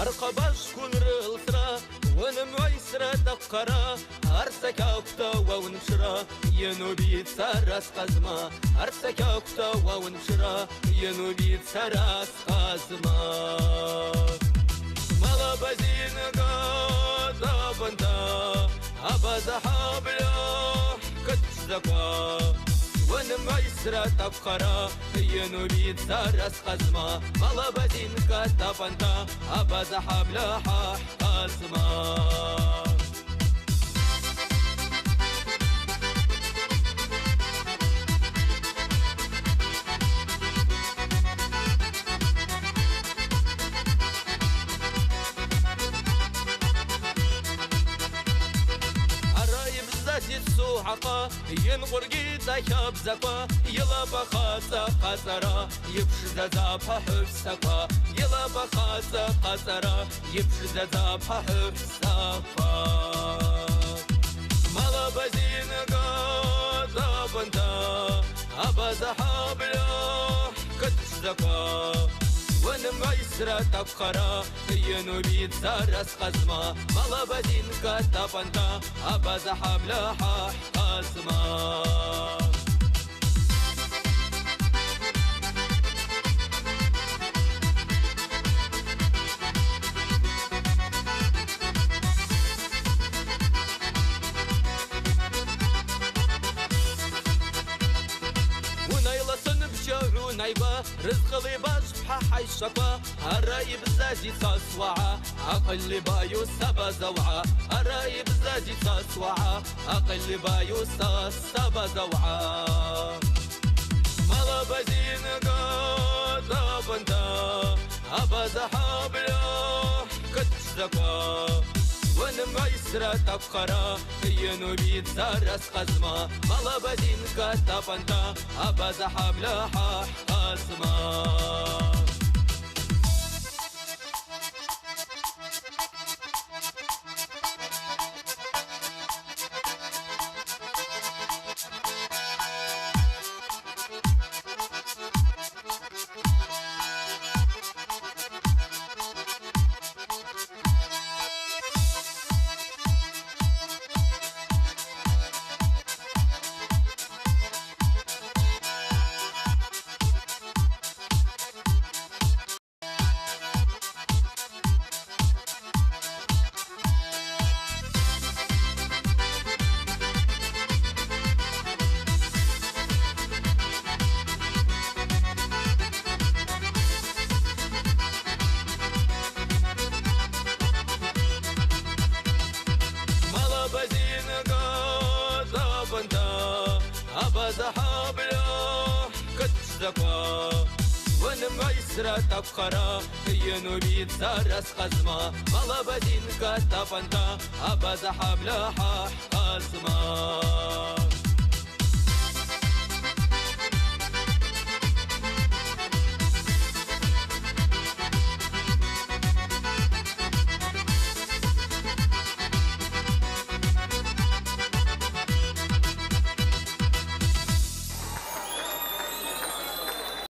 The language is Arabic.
أرقباش كون رغلسرا ونمويسرا دقرا أرسك أكتا ونمشرا ينوبيت سراس قزما أرسك أكتا ونمشرا ينوبيت سراس قزما مالا بزينغا دابندا أبا زحابلا كتشدقا ونمويسرا تبقرا ينوبيت سراس قزما مالا بزينغا دابندا أبا زحابلا حاح قزما سوحقا ينغر جيدا يبزقا يلا بخاصة قصرا يبشد زابها حفصقا يلا بخاصة قصرا يبشد زابها حفصقا مالا بزينغا دابندا أبا زحابلا كتشدقا ونمويسرا تبقرا ينوبيت سراس قزما مالا بزينغا دابندا أبا زحابلا حاح قزما نايبا رزق لي باش بحا الشقا الرايب زاجي تصوعا أقل بايو سبا زوعا الرايب زاجي تصوعا أقل بايو سبا زوعا مالا بزينغا دابندا أبا زحابلا كتشدقا ونمويسرا تبقرا ينوبيت سراس قزما مالا بزينغا دابندا أبا زحابلا حاح قزما أبا زحابلا كتشدقا ونمويسرا تبقرا ينوبيت سراس قزما مالا بزينغا دابندا أبا زحابلا حاح قزما